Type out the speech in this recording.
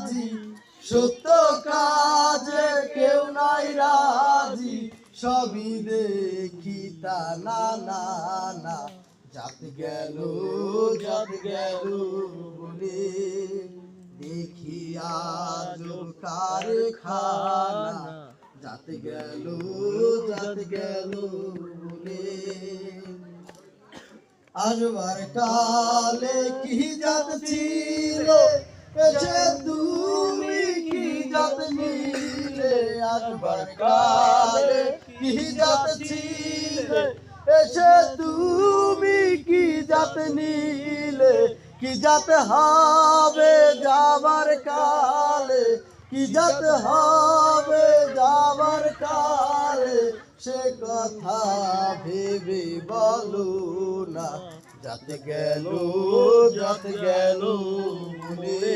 আজি সত্য কাজে কেউ নাই রাজি সবই দেখি তা না না না জাত গেল বলে দেখি আজ কারখানা জাত গেল বলে আসবার কালে কি জাত ছিল এসে তুমি কি জাত নিলে আসবার কালে কি জাত ছিল এসে তুমি কি জাত নিলে কি জাত হবে যাবার কালে কি জাত হবে যাবার কালে সে কথা ভেবে বলো না জাত গেল বলে